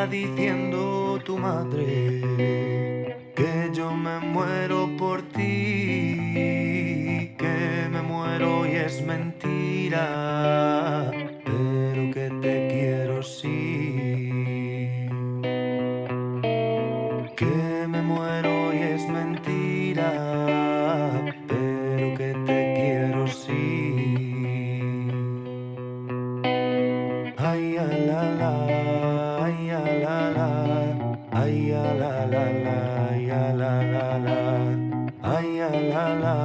diciendo tu madre que yo me muero por ti, que me muero y es mentira, pero que te quiero sí. Que me muero y es mentira, pero que te quiero sí. Ay, a la la, ay, a la la, ay, a la la la, ay, a la la la, ay, a la la,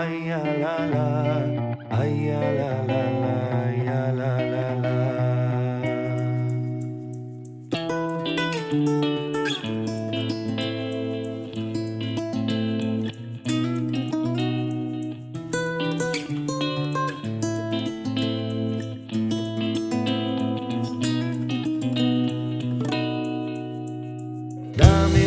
ay, a la la, ay, a la la la, ay, a la la la. Dame